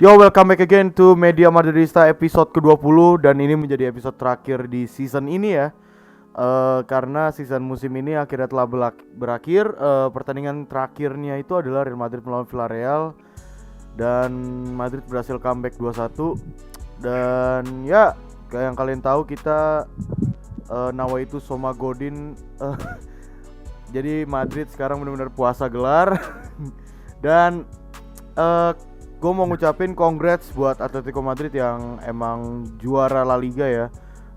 Yo, welcome back again to Media Madridista episode ke-20. Dan ini menjadi episode terakhir di season ini ya. Karena season musim ini akhirnya telah berakhir. Pertandingan terakhirnya itu adalah Real Madrid melawan Villarreal. Dan Madrid berhasil comeback 2-1. Dan ya, kayak yang kalian tahu kita Nawa itu Soma Godin. Jadi Madrid sekarang benar-benar puasa gelar. Dan gue mau ngucapin congrats buat Atletico Madrid yang emang juara La Liga ya.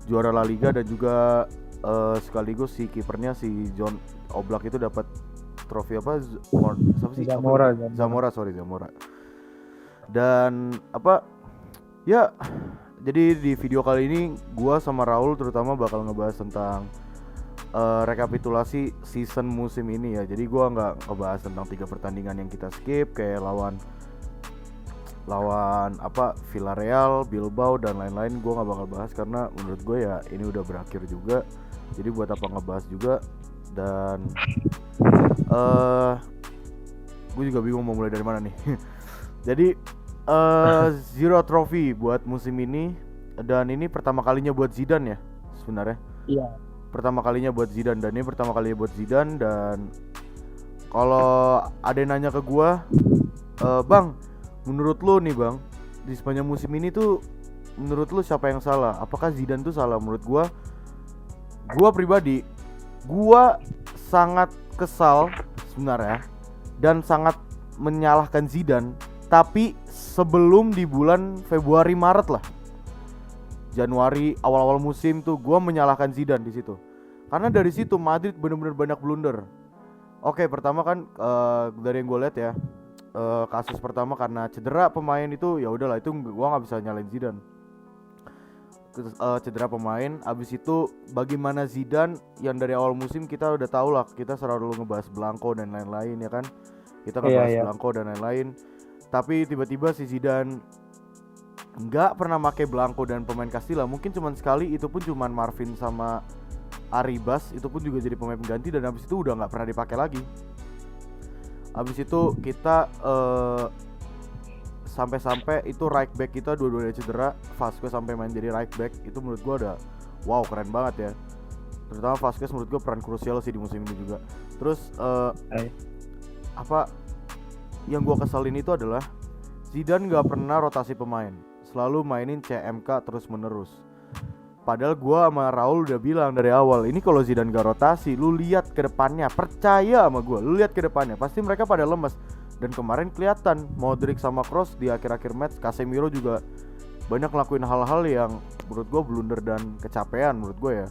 Juara La Liga dan juga sekaligus si kipernya si John Oblak itu dapat trofi apa? Zamora. Dan apa? Ya, jadi di video kali ini gue sama Raul terutama bakal ngebahas tentang rekapitulasi season musim ini ya. Jadi gue nggak ngebahas tentang 3 pertandingan yang kita skip kayak lawan apa Villarreal, Bilbao dan lain-lain. Gue nggak bakal bahas karena menurut gue ya ini udah berakhir juga. Jadi buat apa ngebahas juga. Dan gue juga bingung mau mulai dari mana nih. Jadi zero trophy buat musim ini. Dan ini pertama kalinya buat Zidane ya sebenarnya. Iya. Pertama kalinya buat Zidane dan ini pertama kalinya buat Zidane. Dan kalau ada yang nanya ke gue, Bang, menurut lo nih Bang, di sepanjang musim ini tuh menurut lo siapa yang salah? Apakah Zidane tuh salah? Menurut gua pribadi, gua sangat kesal sebenarnya dan sangat menyalahkan Zidane. Tapi sebelum di bulan Februari Maret lah, Januari awal-awal musim tuh gua menyalahkan Zidane di situ. Karena dari situ Madrid benar-benar banyak blunder. Oke, pertama kan dari yang gue lihat ya. Kasus pertama karena cedera pemain itu ya udahlah, itu gua nggak bisa nyalain Zidane. Cedera pemain, abis itu bagaimana Zidane yang dari awal musim kita udah tahu lah, kita selalu ngebahas Blanco dan lain-lain ya kan, kita ngebahas Blanco dan lain-lain. Tapi tiba-tiba si Zidane nggak pernah pakai Blanco dan pemain Castilla, mungkin cuman sekali, itu pun cuman Marvin sama Arribas, itu pun juga jadi pemain pengganti dan abis itu udah nggak pernah dipakai lagi. Habis itu kita sampai-sampai itu right back kita dua-duanya cedera. Vasquez sampai main jadi right back. Itu menurut gue udah wow, keren banget ya. Terutama Vasquez menurut gue peran krusial sih di musim ini juga. Terus apa yang gue keselin itu adalah Zidane gak pernah rotasi pemain, selalu mainin CMK terus menerus. Padahal gue sama Raul udah bilang dari awal, ini kalau Zidane gak rotasi, lu lihat ke depannya, percaya sama gue, lu lihat ke depannya, pasti mereka pada lemes. Dan kemarin kelihatan Modric sama Kroos di akhir-akhir match, Casemiro juga banyak ngelakuin hal-hal yang menurut gue blunder dan kecapean menurut gue ya.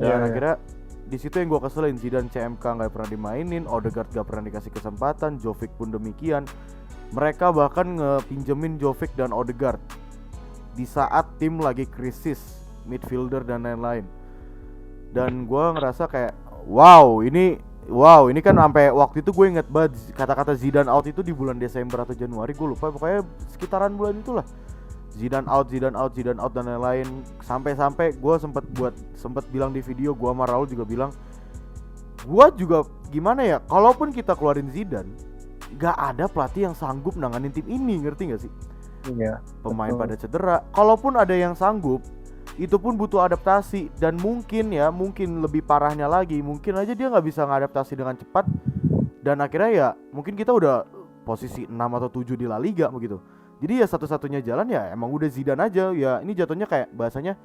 Dan akhirnya di situ yang gue keselin, Zidane CMK gak pernah dimainin, Odegaard gak pernah dikasih kesempatan, Jovic pun demikian. Mereka bahkan ngepinjemin Jovic dan Odegaard di saat tim lagi krisis midfielder dan lain-lain. Dan gue ngerasa kayak wow ini kan sampai waktu itu gue inget banget kata-kata Zidane out itu di bulan Desember atau Januari, gue lupa, pokoknya sekitaran bulan itulah. Zidane out dan lain-lain. Sampai gue sempet bilang di video, gue sama Raul juga bilang, gue juga gimana ya, kalaupun kita keluarin Zidane, gak ada pelatih yang sanggup nanganin tim ini, ngerti gak sih? Iya. Pemain pada cedera, kalaupun ada yang sanggup, itu pun butuh adaptasi. Dan mungkin lebih parahnya lagi, mungkin aja dia gak bisa ngadaptasi dengan cepat. Dan akhirnya ya mungkin kita udah posisi 6 atau 7 di La Liga begitu. Jadi ya satu-satunya jalan ya emang udah Zidane aja. Ya ini jatuhnya kayak bahasanya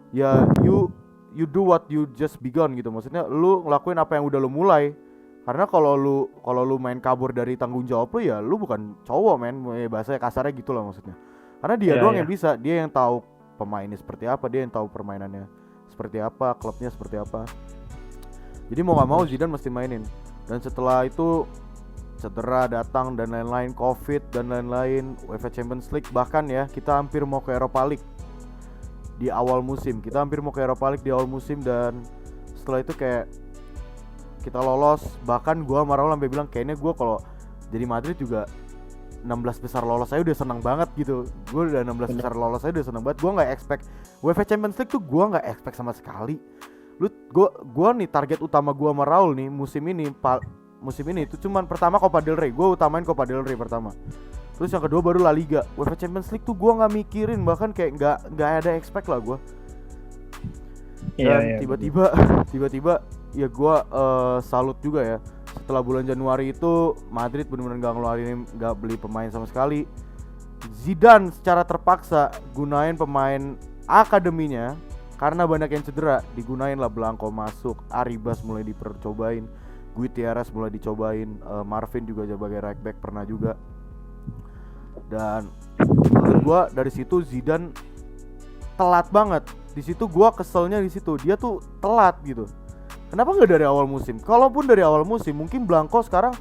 ya you do what you just begun gitu. Maksudnya lu ngelakuin apa yang udah lu mulai. Karena kalau lu main kabur dari tanggung jawab lu, ya lu bukan cowok men. Bahasanya kasarnya gitu lah maksudnya. Karena dia doang yang bisa, dia yang tahu pemainnya seperti apa, dia yang tahu permainannya seperti apa, klubnya seperti apa. Jadi mau gak mau Zidane mesti mainin. Dan setelah itu cedera datang dan lain-lain, Covid dan lain-lain, UEFA Champions League, bahkan ya kita hampir mau ke Europa League di awal musim. Dan setelah itu kayak kita lolos. Bahkan gue sama Raul sampai bilang kayaknya gue kalau jadi Madrid juga 16 besar lolos saya udah senang banget gitu. Gue udah 16 besar lolos saya udah senang banget. Gue nggak expect UEFA Champions League tuh, gue nggak expect sama sekali. Gue nih target utama gue sama Raul nih musim ini itu cuman pertama Copa del Rey. Gue utamain Copa del Rey pertama. Terus yang kedua baru La Liga. UEFA Champions League tuh gue nggak mikirin, bahkan kayak nggak ada expect lah gue. Dan tiba-tiba ya gue salut juga ya. Setelah bulan Januari itu Madrid benar-benar nggak beli pemain sama sekali. Zidane secara terpaksa gunain pemain akademinya karena banyak yang cedera, digunain lah. Blanco masuk, Arribas mulai dipercobain, Gutierrez mulai dicobain, Marvin juga sebagai right back pernah juga. Dan menurut gua dari situ Zidane telat banget. Di situ gua keselnya di situ, dia tuh telat gitu. Kenapa nggak dari awal musim? Kalaupun dari awal musim mungkin Blanco sekarang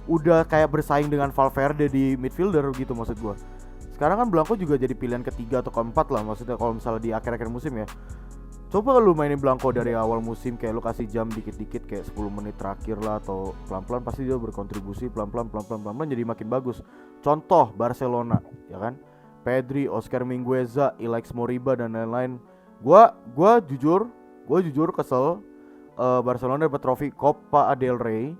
udah kayak bersaing dengan Valverde di midfielder gitu maksud gua. Sekarang kan Blanco juga jadi pilihan ketiga atau keempat lah maksudnya kalau misalnya di akhir-akhir musim ya. Coba lu mainin Blanco dari awal musim, kayak lu kasih jam dikit-dikit kayak 10 menit terakhir lah, atau pelan-pelan pasti dia berkontribusi pelan-pelan jadi makin bagus. Contoh Barcelona, ya kan? Pedri, Oscar Mingueza, Ilaix Moriba dan lain-lain. Gua jujur kesel Barcelona dapat trofi Copa del Rey.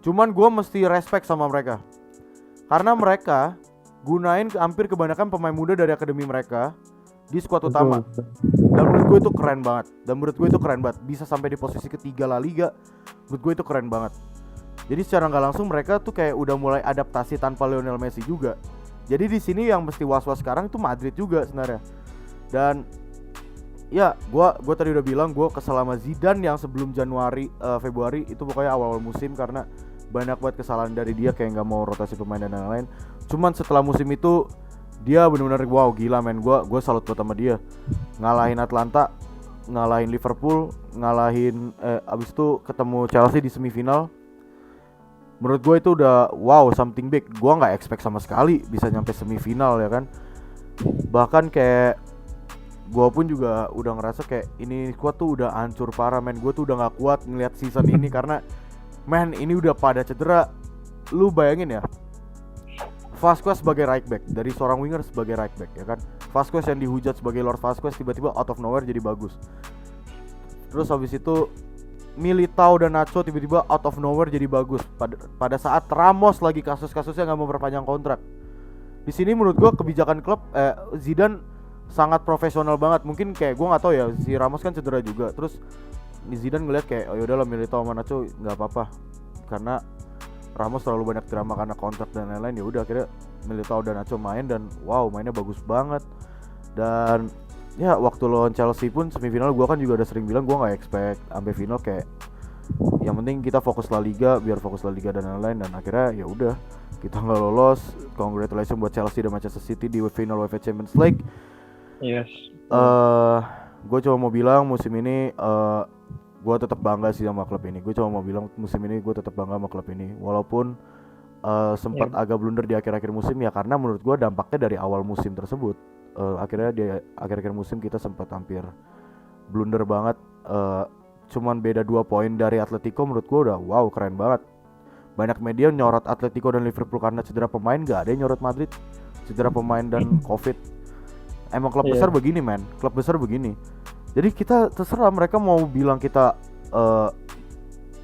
Cuman gua mesti respect sama mereka. Karena mereka gunain hampir kebanyakan pemain muda dari akademi mereka di skuad utama. Dan menurut gue itu keren banget. Bisa sampai di posisi ketiga La Liga. Menurut gue itu keren banget. Jadi secara nggak langsung mereka tuh kayak udah mulai adaptasi tanpa Lionel Messi juga. Jadi di sini yang mesti was-was sekarang itu Madrid juga sebenarnya. Dan ya, gue tadi udah bilang gue kesel sama Zidane yang sebelum Februari itu pokoknya awal-awal musim karena banyak banget kesalahan dari dia, kayak nggak mau rotasi pemain dan lain-lain. Cuman setelah musim itu dia benar-benar wow, gila men. Gue salut buat sama dia. Ngalahin Atlanta, ngalahin Liverpool, abis itu ketemu Chelsea di semifinal. Menurut gue itu udah wow, something big. Gue nggak expect sama sekali bisa nyampe semifinal ya kan. Bahkan kayak gue pun juga udah ngerasa kayak ini squad tuh udah hancur parah men. Gue tuh udah nggak kuat ngelihat season ini karena men ini udah pada cedera. Lu bayangin ya, Vasquez sebagai right back, dari seorang winger sebagai right back ya kan. Vasquez yang dihujat sebagai Lord Vasquez tiba-tiba out of nowhere jadi bagus. Terus habis itu Militao dan Nacho tiba-tiba out of nowhere jadi bagus pada saat Ramos lagi kasus-kasusnya nggak mau perpanjang kontrak. Di sini menurut gue kebijakan klub Zidane sangat profesional banget. Mungkin kayak gue nggak tahu ya, si Ramos kan cedera juga. Terus Zidane ngeliat kayak oh yaudahlah Militao sama Nacho nggak apa-apa karena Ramos terlalu banyak drama karena kontrak dan lain-lain. Ya udah akhirnya Militao dan Nacho main dan wow mainnya bagus banget. Dan ya waktu lawan Chelsea pun semifinal gue kan juga udah sering bilang gue nggak expect sampai final, kayak yang penting kita fokus La Liga, biar fokus La Liga dan lain-lain. Dan akhirnya ya udah kita nggak lolos. Congratulations buat Chelsea dan Manchester City di final UEFA Champions League. Yes. Gue cuma mau bilang musim ini gue tetap bangga sih sama klub ini. Gue cuma mau bilang musim ini gue tetap bangga sama klub ini, walaupun sempat agak blunder di akhir-akhir musim ya, karena menurut gue dampaknya dari awal musim tersebut. Akhirnya di akhir-akhir musim kita sempat hampir blunder banget. Cuman beda 2 poin dari Atletico, menurut gue udah wow keren banget. Banyak media nyorot Atletico dan Liverpool karena cedera pemain, gak ada yang nyorot Madrid cedera pemain dan Covid. Emang klub besar begini men, klub besar begini. Jadi kita terserah mereka mau bilang kita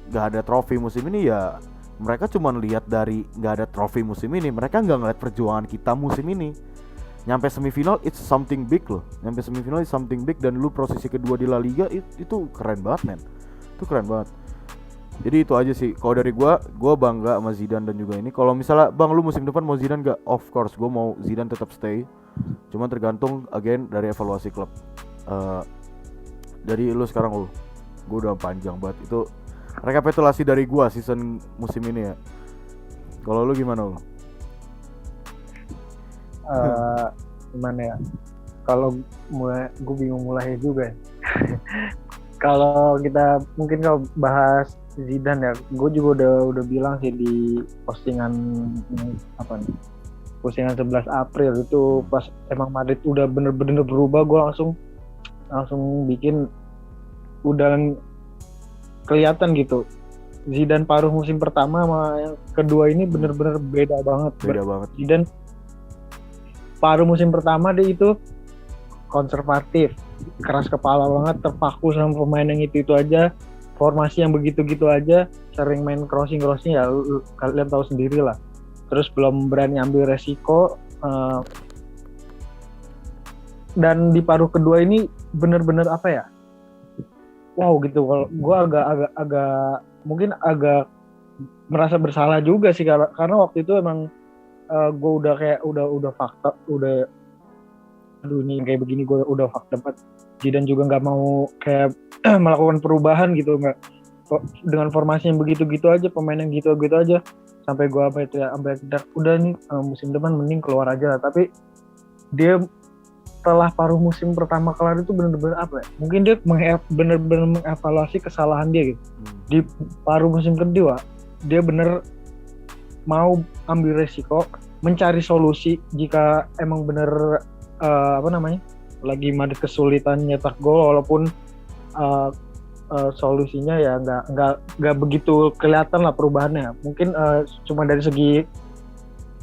gak ada trofi musim ini, ya mereka cuma lihat dari gak ada trofi musim ini. Mereka gak ngeliat perjuangan kita musim ini. Nyampe semifinal it's something big loh. Nyampe semifinal it's something big. Dan lu posisi kedua di La Liga itu keren banget men. Itu keren banget. Jadi itu aja sih. Kalau dari gua bangga sama Zidane dan juga ini. Kalau misalnya bang lu musim depan mau Zidane gak? Of course gua mau Zidane tetap stay. Cuma tergantung again dari evaluasi klub. Dari lu sekarang gua udah panjang banget. Itu rekapitulasi dari gua season musim ini ya. Kalau lu gimana lu? Gimana ya? Kalau gue bingung mulai juga. Kalau kita mungkin kalau bahas Zidane ya, gue juga udah bilang sih di postingan postingan 11 April itu, pas emang Madrid udah bener-bener berubah, gue langsung bikin udah kelihatan gitu. Zidane paruh musim pertama sama yang kedua ini bener-bener beda banget. Zidane paruh musim pertama dia itu konservatif, keras kepala banget, terpaku sama pemain yang itu aja, formasi yang begitu-gitu aja, sering main crossing ya, kalian tahu sendiri lah. terus belum berani ambil resiko, dan di paruh kedua ini bener-bener apa ya, wow gitu. Kalau gue agak mungkin agak merasa bersalah juga sih, karena waktu itu emang gue udah kayak udah fakta, udah aduh ini kayak begini gue udah fakta banget. Zidane juga nggak mau kayak melakukan perubahan gitu, nggak dengan formasi yang begitu-gitu aja, pemain yang gitu-gitu aja, sampai gue sampai udah nih musim depan mending keluar aja lah. Tapi dia setelah paruh musim pertama kelar itu benar-benar apa ya, mungkin dia benar-benar mengevaluasi kesalahan dia gitu. Di paruh musim kedua dia bener mau ambil resiko, mencari solusi jika emang bener lagi Madrid kesulitan nyetak gol, walaupun solusinya ya nggak begitu kelihatan lah perubahannya. Mungkin cuma dari segi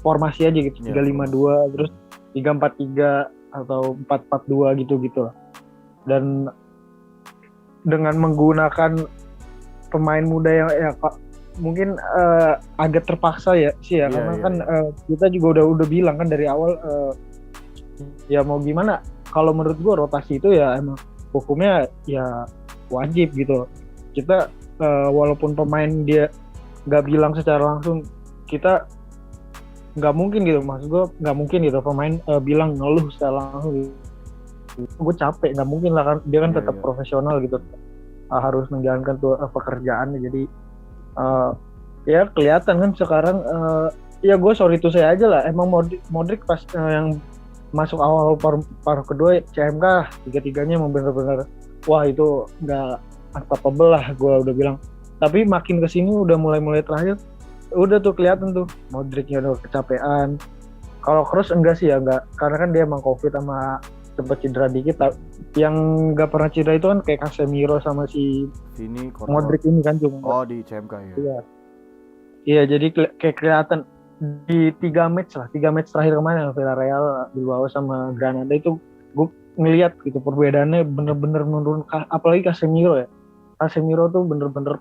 formasi aja gitu, 3-5-2 terus 3-4-3 atau 4-4-2 gitu lah. Dan dengan menggunakan pemain muda yang ya mungkin agak terpaksa ya sih ya, karena kan kita juga udah bilang kan dari awal, ya mau gimana, kalau menurut gua rotasi itu ya emang hukumnya ya wajib gitu. Kita walaupun pemain dia nggak bilang secara langsung, kita nggak mungkin gitu, maksud gue nggak mungkin gitu pemain bilang ngeluh secara langsung gitu. Gue capek, nggak mungkin lah kan, dia kan tetap profesional gitu, harus menjalankan tuh pekerjaan. Jadi ya kelihatan kan sekarang, ya gue sorry itu saya aja lah, emang Modric pas yang masuk awal paruh kedua CMK, tiga-tiganya emang bener-bener wah itu nggak unstoppable lah, gue udah bilang. Tapi makin kesini udah mulai terakhir udah tuh kelihatan tuh Modricnya udah kecapean. Kalau Kroos enggak sih ya, enggak, karena kan dia emang COVID sama sempat cedera dikit. Yang nggak pernah cedera itu kan kayak Casemiro sama si Modric ini kan cuma di CMK ya. Iya jadi kayak kelihatan di 3 match terakhir kemarin Villarreal, Bilbao sama Granada itu gue ngelihat gitu perbedaannya bener-bener menurun. Apalagi Casemiro tuh bener-bener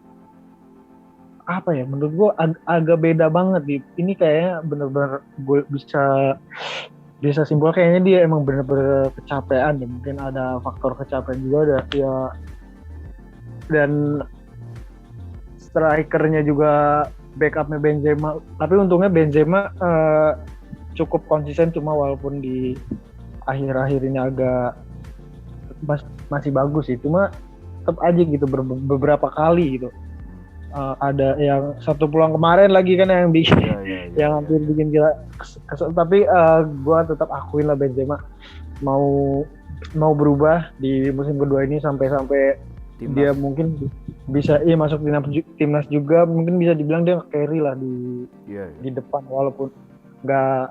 apa ya, menurut gue agak beda banget nih. Ini kayaknya bener-bener gue bisa simpul kayaknya dia emang bener-bener kecapean ya. Mungkin ada faktor kecapean juga ada ya. Dan strikernya juga backupnya Benzema. Tapi untungnya Benzema cukup konsisten, cuma walaupun di akhir-akhir ini agak masih bagus sih. Cuma tetap aja gitu beberapa kali gitu. Ada yang satu peluang kemarin lagi kan yang bikin yang hampir bikin gila kesel. Tapi gue tetap akuin lah Benzema mau berubah di musim kedua ini sampai timnas. Dia mungkin bisa masuk timnas juga, mungkin bisa dibilang dia carry lah di depan, walaupun nggak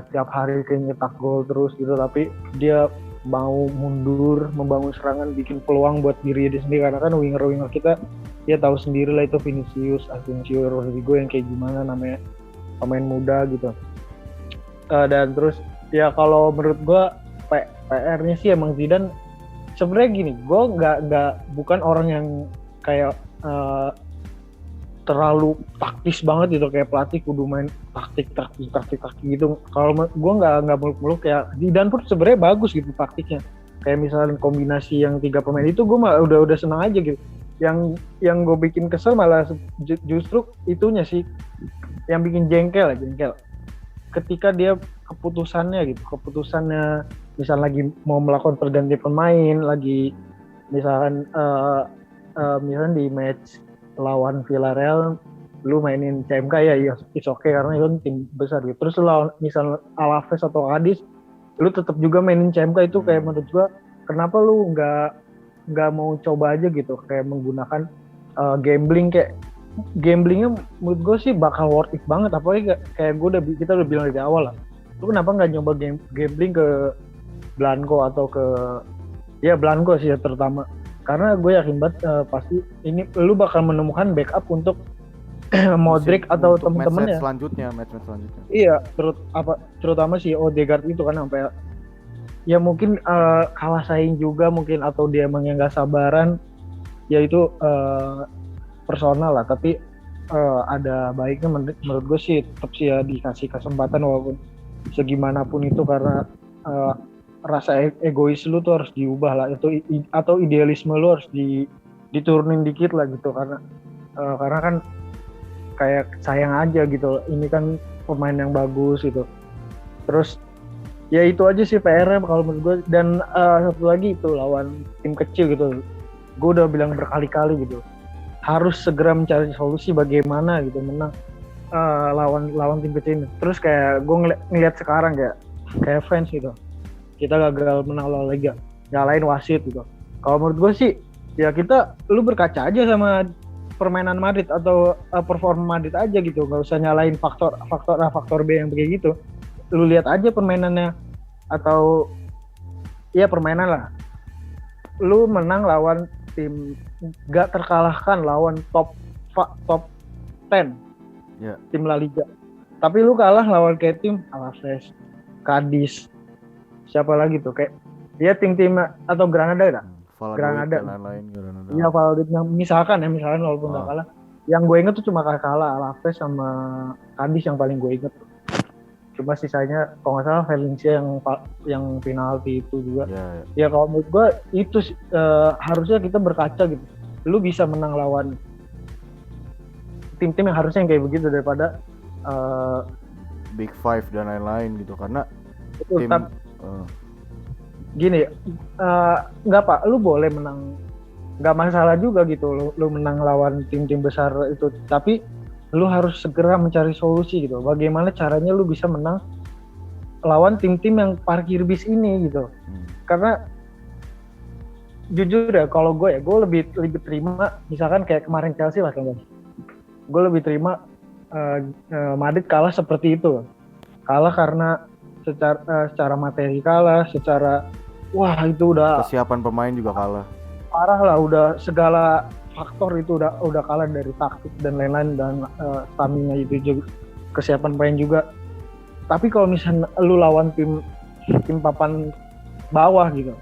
setiap hari kayak nyetak gol terus gitu, tapi dia mau mundur, membangun serangan, bikin peluang buat diri dia sendiri. Karena kan winger kita ya tahu sendiri lah itu Vinicius, Asensio, Rodrigo yang kayak gimana namanya, pemain muda gitu. Dan terus ya kalau menurut gue PR-nya sih emang Zidane. Sebenarnya gini, gue bukan orang yang kayak terlalu taktis banget gitu, kayak pelatih kudu main taktik gitu. Kalau gue nggak muluk-muluk kayak Zidane pun sebenarnya bagus gitu taktiknya. Kayak misalnya kombinasi yang 3 pemain itu gue mah udah senang aja gitu. Yang gue bikin kesel malah justru itunya sih, yang bikin jengkel. Ketika dia keputusannya misal lagi mau melakukan pergantian pemain, lagi misalkan di match lawan Villarreal lu mainin CMK ya it's okay karena itu tim besar gitu. Terus lawan misal Alaves atau Cadiz lu tetap juga mainin CMK, itu kayak menurut gua kenapa lu nggak mau coba aja gitu kayak menggunakan gamblingnya menurut gue sih bakal worth it banget. Apalagi kayak kita udah bilang dari awal lah, lu kenapa nggak nyoba gambling ke Blanco atau ke Blanco sih ya terutama, karena gue yakin banget pasti ini lu bakal menemukan backup untuk Modric atau temen-temennya match selanjutnya. Iya, terutama si Odegaard itu kan sampai ya mungkin kalah saing juga mungkin, atau dia emang yang nggak sabaran ya itu personal lah. Tapi ada baiknya menurut gue sih tetap sih ya dikasih kesempatan walaupun segimanapun itu, karena rasa egois lu tuh harus diubah lah, atau idealisme lu harus diturunin dikit lah gitu, karena kan kayak sayang aja gitu, ini kan pemain yang bagus gitu. Terus ya itu aja sih PR-nya kalau menurut gue. Dan satu lagi itu lawan tim kecil gitu, gue udah bilang berkali-kali gitu, harus segera mencari solusi bagaimana gitu menang lawan tim kecil ini. Terus kayak gue ngeliat sekarang kayak fans gitu, kita gagal menang lawan Liga, nyalain wasit gitu. Kalau menurut gue sih ya lu berkaca aja sama permainan Madrid atau performa Madrid aja gitu, nggak usah nyalain faktor A faktor B yang begitu gitu. Lu lihat aja permainannya, atau ya permainan lah, lu menang lawan tim gak terkalahkan, lawan top 10 tim La Liga, tapi lu kalah lawan kayak tim Alaves, Cadiz, siapa lagi tuh, kayak dia tim-tim atau Granada Granada ya, Valladolid yang misalkan walaupun gak kalah, yang gue inget tuh cuma kalah Alaves sama Cadiz yang paling gue inget. Cuma sisanya kalau nggak salah Valencia yang penalti itu juga. Ya kalau menurut gue itu harusnya kita berkaca gitu. Lu bisa menang lawan tim-tim yang harusnya yang kayak begitu daripada Big Five dan lain-lain gitu, karena itu, tim gini, nggak Pak, lu boleh menang, nggak masalah juga gitu, lu menang lawan tim-tim besar itu, tapi lu harus segera mencari solusi gitu. Bagaimana caranya lu bisa menang lawan tim-tim yang parkir bis ini gitu. Karena jujur ya, kalau gue lebih terima misalkan kayak kemarin Chelsea lah kan. Gue lebih terima Madrid kalah seperti itu. Kalah karena secara materi kalah, secara wah itu udah kesiapan pemain juga kalah. Parah lah, udah segala faktor itu udah kalah, dari taktik dan lain-lain, dan stamina itu juga, kesiapan pemain juga. Tapi kalau misalnya lu lawan tim papan bawah gitu,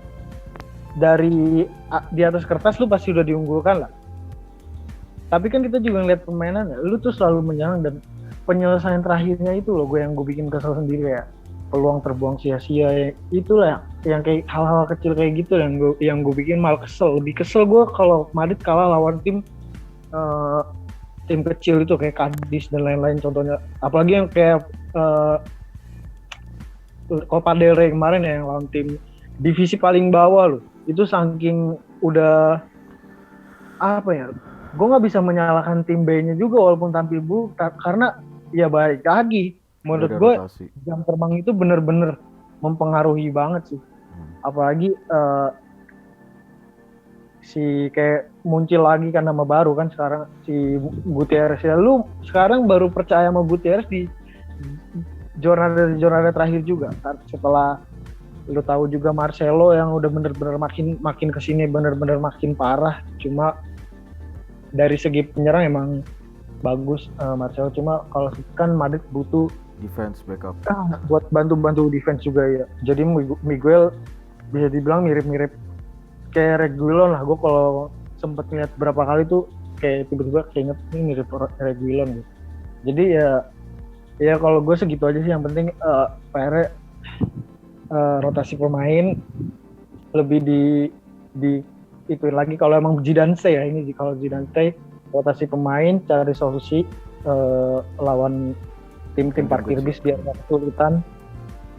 dari di atas kertas lu pasti udah diunggulkan lah. Tapi kan kita juga ngeliat permainannya, lu tuh selalu menyerang, dan penyelesaian terakhirnya itu loh yang gue bikin kesel sendiri ya. Peluang terbuang sia-sia, itulah yang kayak hal-hal kecil kayak gitu yang gue bikin malah kesel. Lebih kesel gue kalau Madrid kalah lawan tim kecil itu kayak Cadiz dan lain-lain contohnya. Apalagi yang kayak Copa del Rey kemarin ya, yang lawan tim divisi paling bawah loh. Itu saking udah apa ya, gue nggak bisa menyalahkan tim B-nya juga walaupun tampil buruk, karena ya balik lagi. Menurut gue jam terbang itu bener-bener mempengaruhi banget sih. Apalagi si kayak muncul lagi kan nama baru kan sekarang, si Gutierrez ya. Lu sekarang baru percaya sama Gutierrez di jornada terakhir juga, setelah lu tahu juga Marcelo yang udah bener-bener makin kesini bener-bener makin parah. Cuma dari segi penyerang emang bagus Marcelo, cuma kalau kan Madrid butuh defense backup buat bantu defense juga ya. Jadi Miguel bisa dibilang mirip-mirip kayak Reguilon lah. Gue kalau sempet lihat berapa kali tuh kayak tiba-tiba keinget ini mirip Reguilon gitu. Jadi ya kalau gue segitu aja sih. Yang penting PR rotasi pemain lebih di ituin lagi. Kalau emang Zidane stay ya, ini kalau Zidane stay, rotasi pemain, cari solusi lawan tim parkir bis biar gak kesulitan.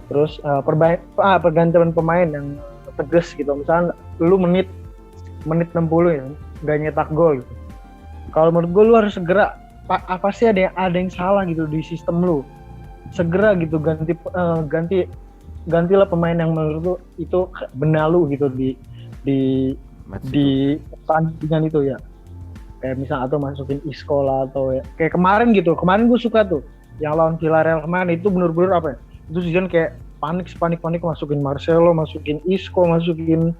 Terus pergantian pemain yang tegas gitu. Misalnya lu menit 60 ya gak nyetak gol gitu. Kalau menurut gue lu harus segera, apa sih ada yang salah gitu di sistem lu, segera gitu gantilah pemain yang menurut lu itu benalu gitu di pertandingan itu ya. Kayak misalnya atau masukin Isco lah, atau ya kayak kemarin gue suka tuh yang lawan Villarreal kemarin itu bener-bener apa ya, itu season kayak panik masukin Marcelo, masukin Isco, masukin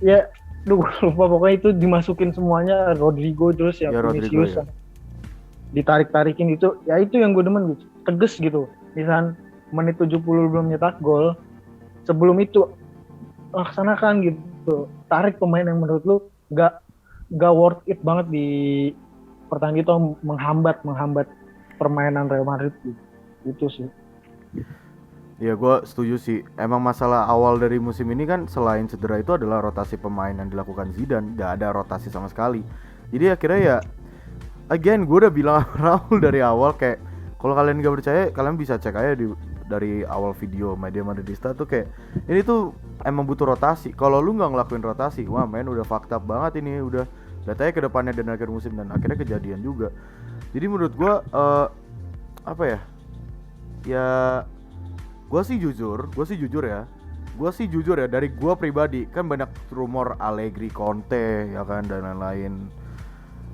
ya lupa pokoknya itu dimasukin semuanya, Rodrigo terus ya Vinicius ya. Ditarik-tarikin itu ya, itu yang gue demen gitu, tegas gitu. Misalnya menit 70 belum nyetak gol, sebelum itu laksanakan gitu, tarik pemain yang menurut lu gak worth it banget pertahanan itu menghambat permainan Real Madrid itu sih. Ya gue setuju sih. Emang masalah awal dari musim ini kan selain cedera itu adalah rotasi pemain yang dilakukan Zidane. Gak ada rotasi sama sekali. Jadi akhirnya ya again gue udah bilang Raul dari awal kayak kalau kalian gak percaya kalian bisa cek aja dari awal video Media Madridista tuh kayak ini tuh emang butuh rotasi. Kalau lu gak ngelakuin rotasi, wah men udah fucked up banget ini. Udah datanya ke depannya dan akhir musim dan akhirnya kejadian juga. Jadi menurut gue apa ya? Ya gue sih jujur ya dari gue pribadi kan banyak rumor Allegri, Conte ya kan dan lain-lain.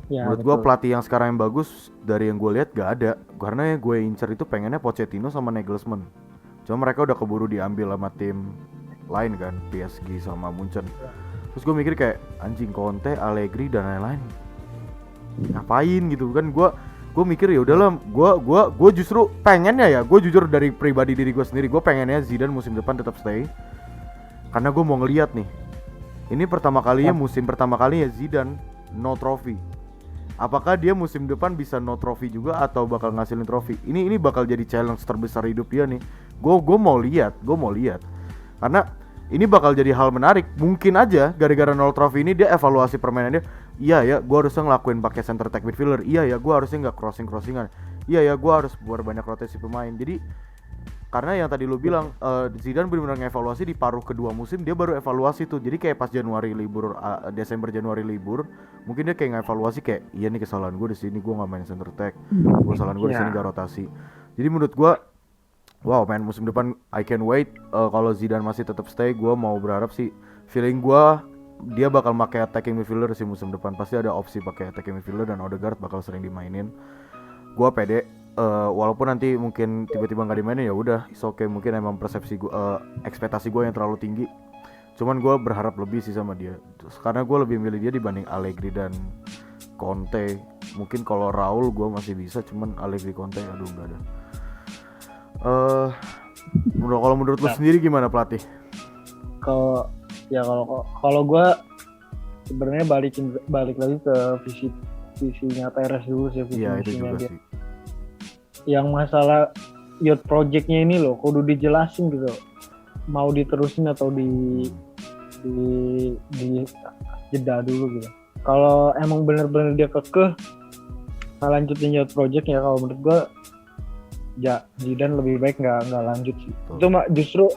Ya, menurut gue pelatih yang sekarang yang bagus dari yang gue lihat gak ada, karena yang gue incer itu pengennya Pochettino sama Nagelsmann. Cuma mereka udah keburu diambil sama tim lain kan, PSG sama Munchen. Terus gue mikir kayak anjing Conte, Allegri dan lain-lain ngapain gitu kan. Gue mikir ya udahlah, gue justru pengennya ya, gue jujur dari pribadi diri gue sendiri, gue pengennya Zidane musim depan tetap stay, karena gue mau ngeliat nih, ini musim pertama kalinya Zidane no trophy. Apakah dia musim depan bisa no trophy juga atau bakal ngasilin trofi? Ini bakal jadi challenge terbesar hidup dia nih. Gue mau lihat, karena ini bakal jadi hal menarik. Mungkin aja gara-gara nol trofi ini dia evaluasi permainan dia. Iya ya, gue harusnya ngelakuin pakai center attack midfielder. Iya ya, gue harusnya nggak crossingan. Iya ya, gue harus buat banyak rotasi pemain. Jadi karena yang tadi lu bilang Zidane benar-benar ngevaluasi di paruh kedua musim, dia baru evaluasi tuh. Jadi kayak pas Januari libur, Desember Januari libur, mungkin dia kayak ngevaluasi kayak iya nih kesalahan gue di sini, gue nggak main center attack, kesalahan gue di sini nggak rotasi. Jadi menurut gue wow man, musim depan I can wait. Kalau Zidane masih tetap stay, gue mau berharap sih, feeling gue dia bakal pakai attacking midfielder sih musim depan. Pasti ada opsi pakai attacking midfielder dan Odegaard bakal sering dimainin. Gue pede, walaupun nanti mungkin tiba-tiba nggak dimainin ya udah, it's okay. Mungkin emang persepsi gue, ekspektasi gue yang terlalu tinggi. Cuman gue berharap lebih sih sama dia, karena gue lebih milih dia dibanding Allegri dan Conte. Mungkin kalau Raul gue masih bisa, cuman Allegri, Conte aduh nggak ada. Kalau menurut lu sendiri gimana pelatih? Kalau gue sebenarnya balik lagi ke visinya Perez dulu sih. Iya itu juga dia. Sih. Yang masalah youth projectnya ini loh, kudu dijelasin gitu. Mau diterusin atau di jeda dulu gitu. Kalau emang bener-bener dia kekeh lanjutin youth project ya, kalau menurut gue Zidane lebih baik nggak lanjut sih. Itu justru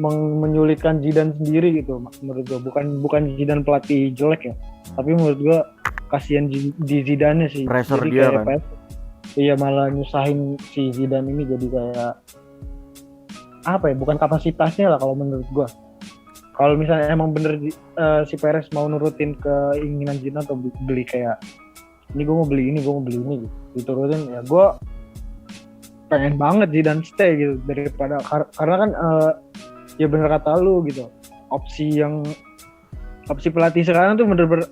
menyulitkan Zidane sendiri gitu menurut gue. Bukan Zidane pelatih jelek ya, tapi menurut gue kasihan di Zidane sih. Pressure jadi dia kan. Iya, malah nyusahin si Zidane ini jadi kayak apa ya, bukan kapasitasnya lah kalau menurut gue. Kalau misalnya emang bener si Perez mau nurutin keinginan Zidane atau beli kayak ini gue mau beli ini gitu, diturutin ya, gue pengen banget Zidane stay gitu daripada karena kan ya bener kata lu gitu, opsi pelatih sekarang tuh bener-bener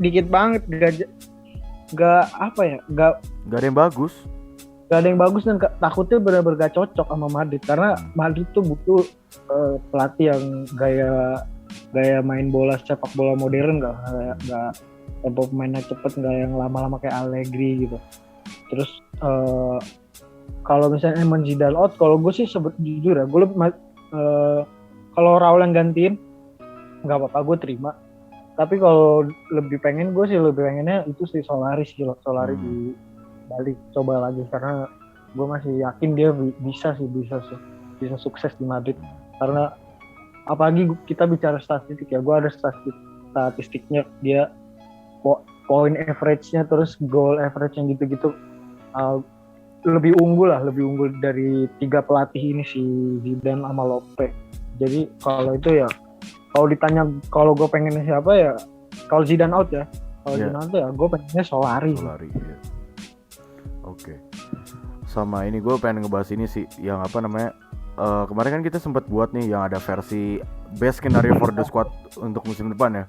dikit banget, gak ada yang bagus dan takutnya bener-bener gak cocok sama Madrid, karena Madrid tuh butuh pelatih yang gaya main bola, sepak bola modern, gak tempo pemainnya cepet, gak yang lama-lama kayak Allegri gitu. Terus kalau misalnya emang Zidane out, kalau gue sih jujur ya, gue kalau Raul yang gantiin nggak apa-apa, gue terima. Tapi kalau lebih pengennya itu si Solari di balik coba lagi, karena gue masih yakin dia bisa sukses di Madrid. Karena apalagi kita bicara statistik ya, gue ada statistiknya dia, point average-nya terus goal average yang gitu-gitu lebih unggul dari 3 pelatih ini, si Zidane sama Lope. Jadi kalau itu ya, kalau ditanya kalau gue pengennya siapa ya, kalau Zidane out ya, Zidane out ya gue pengennya Solari ya. Oke. Sama ini gue pengen ngebahas ini sih, yang apa namanya, kemarin kan kita sempat buat nih yang ada versi best scenario for the squad untuk musim depan ya.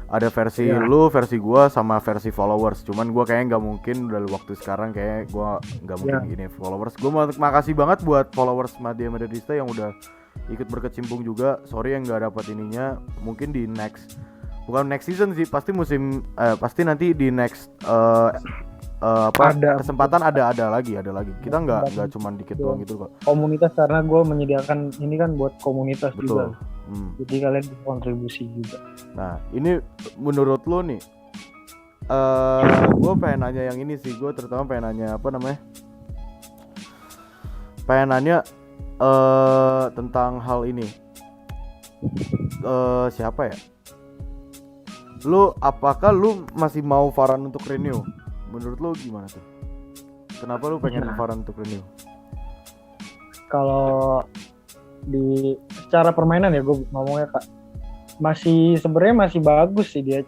Ada versi lu, versi gua, sama versi followers. Cuman gua kayaknya nggak mungkin dari waktu sekarang, kayak gua nggak mungkin gini followers. Gua makasih banget buat followers Media Madridista yang udah ikut berkecimpung juga. Sorry yang nggak dapat ininya. Mungkin di next bukan next season sih, pasti pasti nanti di next kesempatan ada lagi. Kita nggak cuma dikit doang gitu kok. Komunitas, karena gue menyediakan ini kan buat komunitas. Betul. juga. Jadi kalian berkontribusi juga. Nah, ini menurut lo nih, gue pengen nanya yang ini sih, gue terutama pengen nanya tentang hal ini. Siapa ya? Apakah lu masih mau Varane untuk renew? Menurut lu gimana tuh? Kenapa lu pengen Varane untuk renew? Kalau secara permainan ya gue ngomongnya Kak, sebenarnya masih bagus sih dia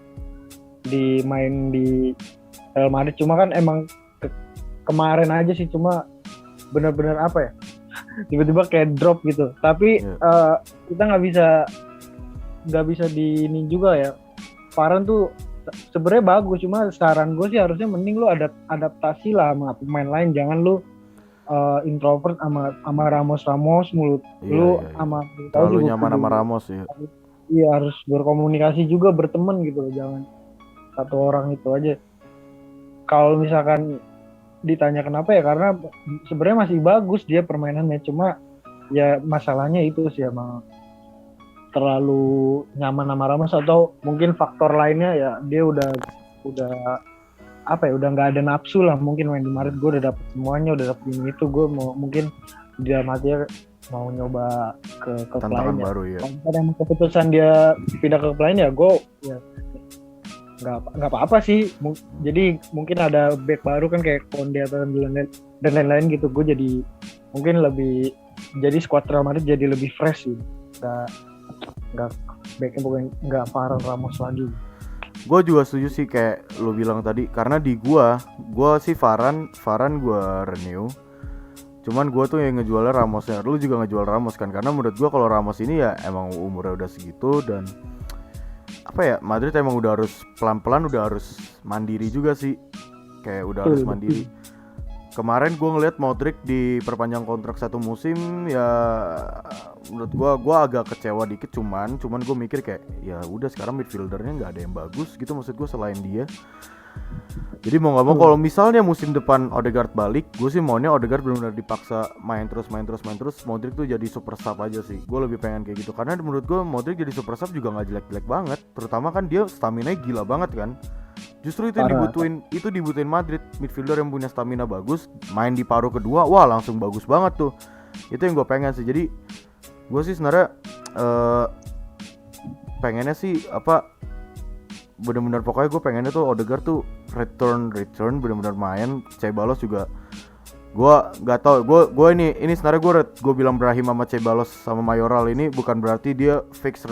main di Real Madrid. Cuma kan emang kemarin aja sih, cuma benar-benar apa ya, tiba-tiba kayak drop gitu. Tapi kita nggak bisa ini juga ya. Varane tuh sebenarnya bagus, cuma saran gue sih harusnya mending lu adaptasi lah sama pemain lain. Jangan lu introvert sama Ramos mulut. Lu sama terlalu nyaman sama Ramos ya. Iya, harus berkomunikasi juga, berteman gitu loh. Jangan satu orang itu aja. Kalau misalkan ditanya kenapa ya, karena sebenarnya masih bagus dia permainannya, cuma ya masalahnya itu sih emang terlalu nyaman sama Ramos, atau mungkin faktor lainnya ya dia udah nggak ada nafsu lah. Mungkin main di Madrid gue udah dapet semuanya, udah dapet ini itu, gue mungkin dia matinya mau nyoba ke klub lain ya. Baru ya. Kalau emang keputusan dia pindah ke klub lain ya gue ya nggak apa-apa sih. Jadi mungkin ada back baru kan kayak Konde atau dan lain-lain gitu. Gue jadi mungkin lebih, jadi squad Real Madrid jadi lebih fresh sih. Nggak backnya bukan nggak Varane Ramos lagi. Gue juga setuju sih kayak lo bilang tadi, karena di gue sih Varane gue renew. Cuman gue tuh yang ngejualnya Ramosnya. Lu juga ngejual Ramos kan, karena menurut gue kalau Ramos ini ya emang umurnya udah segitu, dan apa ya, Madrid emang udah harus pelan-pelan udah harus mandiri juga sih. Kayak udah harus mandiri. Kemarin gue ngeliat Modric diperpanjang kontrak 1 musim, ya menurut gue agak kecewa dikit. Cuman gue mikir kayak ya udah, sekarang midfieldernya nggak ada yang bagus gitu, maksud gue selain dia. Jadi mau nggak mau kalau misalnya musim depan Odegaard balik, gue sih maunya Odegaard benar-benar dipaksa main terus. Modric tuh jadi super sub aja sih. Gue lebih pengen kayak gitu, karena menurut gue Modric jadi super sub juga nggak jelek-jelek banget. Terutama kan dia stamina gila banget kan. Justru itu yang dibutuhin Madrid, midfielder yang punya stamina bagus, main di paruh kedua, wah langsung bagus banget tuh. Itu yang gue pengen sih. Jadi gue sih sebenarnya pengennya sih bener-bener pokoknya gue pengennya tuh Odegaard tuh return bener-bener main. Ceballos juga gue nggak tahu, gue ini sebenarnya gue bilang Brahim sama Ceballos sama Mayoral ini bukan berarti dia fix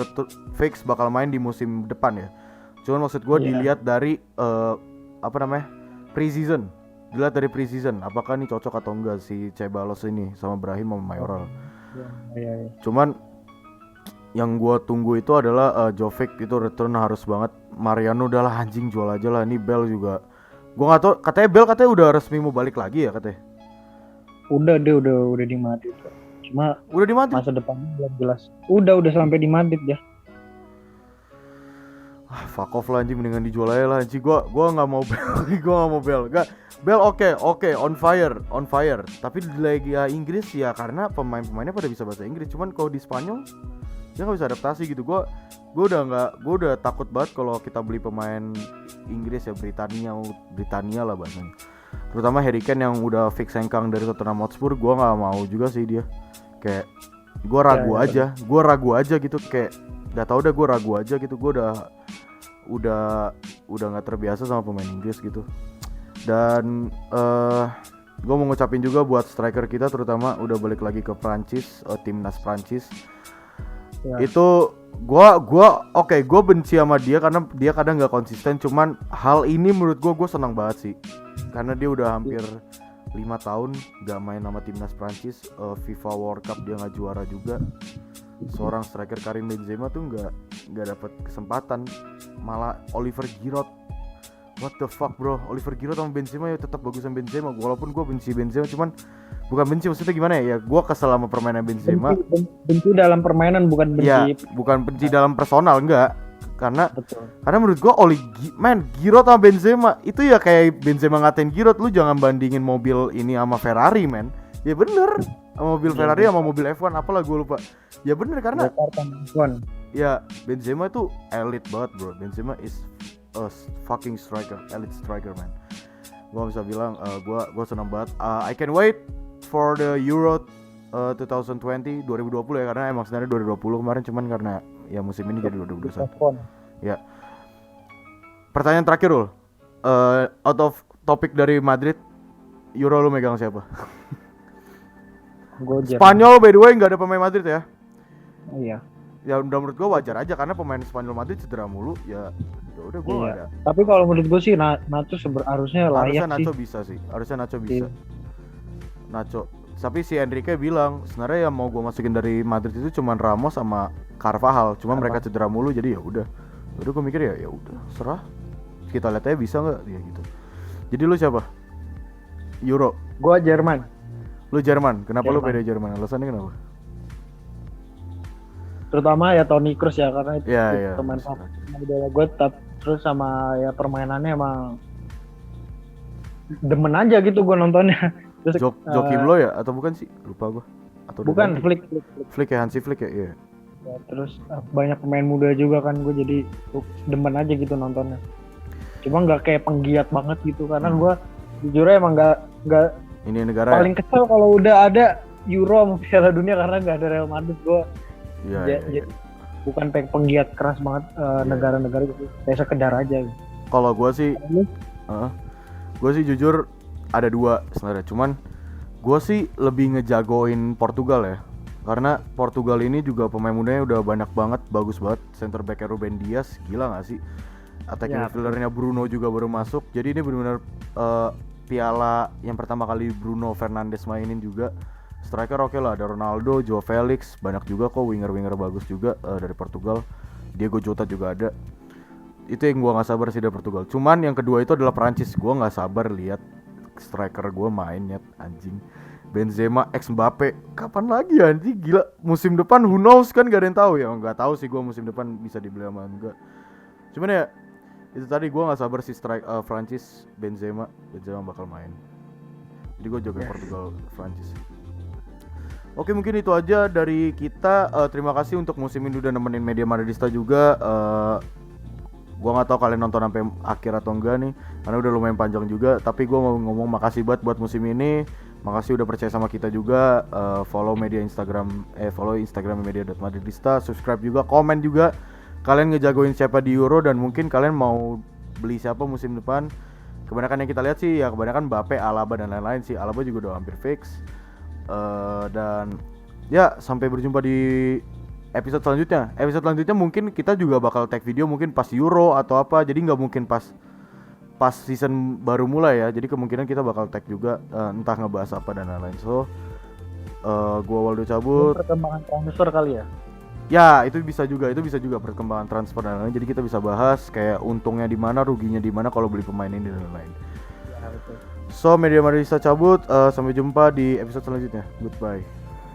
bakal main di musim depan ya. Cuman maksud gue dilihat dari pre-season. Dilihat dari pre-season apakah nih cocok atau enggak si Ceballos ini sama Brahim sama Mayoral. Cuman yang gue tunggu itu adalah Jovic itu return harus banget. Mariano udahlah anjing, jual aja lah. Ini Bell juga gue nggak tahu, katanya Bell udah resmi mau balik lagi ya katanya. Udah di Madrid. Cuma udah di Madrid, masa depannya belum jelas. Udah sampai di Madrid ya. Fuck off lah anjing, mendingan dijual aja lah anjing. Gue nggak mau Bell. Bell oke, on fire. Tapi di Liga Inggris ya karena pemainnya pada bisa bahasa Inggris. Cuman kalau di Spanyol dia nggak bisa adaptasi gitu. Gue udah takut banget kalau kita beli pemain Inggris ya, Britania lah bahasanya. Terutama Harry Kane yang udah fix hengkang dari Tottenham Hotspur. Gue nggak mau juga sih dia. Kayak gue ragu aja gitu. Kayak nggak tau, gue ragu aja gitu. Gue udah nggak terbiasa sama pemain Inggris gitu. Dan gue mau ngucapin juga buat striker kita, terutama udah balik lagi ke Prancis, timnas Prancis. Ya. Itu gue benci sama dia karena dia kadang nggak konsisten. Cuman hal ini menurut gue senang banget sih, karena dia udah hampir 5 tahun nggak main sama timnas Prancis. FIFA World Cup dia nggak juara juga. Seorang striker Karim Benzema tuh nggak dapat kesempatan, malah Oliver Giroud. What the fuck bro, Oliver Giroud sama Benzema ya tetap bagusan Benzema. Walaupun gue benci Benzema, cuman bukan benci, maksudnya gimana ya? Gue kesel sama permainan Benzema. Benci dalam permainan, bukan benci. Ya, bukan benci dalam personal, enggak. Betul. Karena menurut gua Giroud sama Benzema itu ya kayak Benzema ngatain Giroud, lu jangan bandingin mobil ini sama Ferrari men. Ya bener, sama mobil Ferrari sama mobil F1 apalah gua lupa. Ya bener karena ya Benzema itu elite banget bro. Benzema is a fucking striker, elite striker man. Gua bisa bilang gua senang banget. I can wait for the Euro 2020 ya, karena emang sebenarnya 2020 kemarin, cuman karena ya musim ini jadi 2021. Ya. Pertanyaan terakhir Ul. Out of topic dari Madrid, Euro lu megang siapa? Spanyol by the way nggak ada pemain Madrid ya? Iya. Ya udah menurut gue wajar aja karena pemain Spanyol Madrid cedera mulu ya. Udah gue nggak ada. Tapi kalau menurut gue sih Nacho harusnya layak Nacho sih. Harusnya Nacho bisa. Nacho. Tapi si Enrique bilang sebenarnya yang mau gue masukin dari Madrid itu cuma Ramos sama Carvajal. Cuma mereka cedera mulu jadi ya udah. Udah gue mikir ya udah serah. Kita lihat aja bisa nggak ya gitu. Jadi lu siapa? Euro. Gue Jerman. Lu Jerman. Kenapa lu pilih Jerman? Alasannya kenapa? Terutama ya Toni Kroos ya, karena itu teman idola gue, terus sama ya permainannya emang demen aja gitu gue nontonnya. Terus Joachim Low ya atau bukan sih? Lupa gue. Atau bukan Flick ya, Hansi Flick ya. Iya. Ya, terus banyak pemain muda juga kan, gue jadi demen aja gitu nontonnya. Cuma nggak kayak penggiat banget gitu, karena gue jujur emang nggak ini negara paling kesel kalau udah ada Euro sama Piala Dunia karena nggak ada Real Madrid. Gue jadi bukan penggiat keras banget negara-negara gitu, kayak sekedar aja gitu. Kalau gue sih jujur ada dua sebenarnya, cuman gue sih lebih ngejagoin Portugal ya, karena Portugal ini juga pemain mudanya udah banyak banget, bagus banget. Center back-nya Ruben Dias, gila gak sih? Attacking midfielder-nya Bruno juga baru masuk, jadi ini benar-benar piala yang pertama kali Bruno Fernandes mainin juga. Striker oke lah, ada Ronaldo, Joao Felix, banyak juga kok winger-winger bagus juga dari Portugal. Diego Jota juga ada. Itu yang gue nggak sabar sih dari Portugal. Cuman yang kedua itu adalah Prancis. Gue nggak sabar lihat striker gue mainnya anjing. Benzema x Mbappe, kapan lagi anjing? Gila, musim depan who knows kan, gak ada yang tahu ya. Nggak tahu sih gue musim depan bisa dibeli sama enggak. Cuman ya itu tadi gue nggak sabar sih Prancis Benzema bakal main. Jadi gue jagoin Portugal Prancis. Oke, mungkin itu aja dari kita. Terima kasih untuk musim ini udah nemenin Media Madridista juga. Gua nggak tahu kalian nonton sampai akhir atau enggak nih, karena udah lumayan panjang juga. Tapi gua mau ngomong makasih banget buat musim ini. Makasih udah percaya sama kita juga. Follow Instagram media.madridista, subscribe juga, komen juga. Kalian ngejagoin siapa di Euro dan mungkin kalian mau beli siapa musim depan. Kebanyakan yang kita lihat sih ya kebanyakan Mbappe, Alaba dan lain-lain sih. Alaba juga udah hampir fix. Dan ya sampai berjumpa di episode selanjutnya. Episode selanjutnya mungkin kita juga bakal tag video mungkin pas Euro atau apa. Jadi nggak mungkin pas season baru mulai ya. Jadi kemungkinan kita bakal tag juga entah ngebahas apa dan lain-lain. So gua Waldo cabut. Perkembangan transfer kali ya. Ya itu bisa juga perkembangan transfer dan lain-lain. Jadi kita bisa bahas kayak untungnya di mana, ruginya di mana kalau beli pemain ini dan lain-lain. Ya, betul. So Media Madridista cabut, sampai jumpa di episode selanjutnya. Goodbye.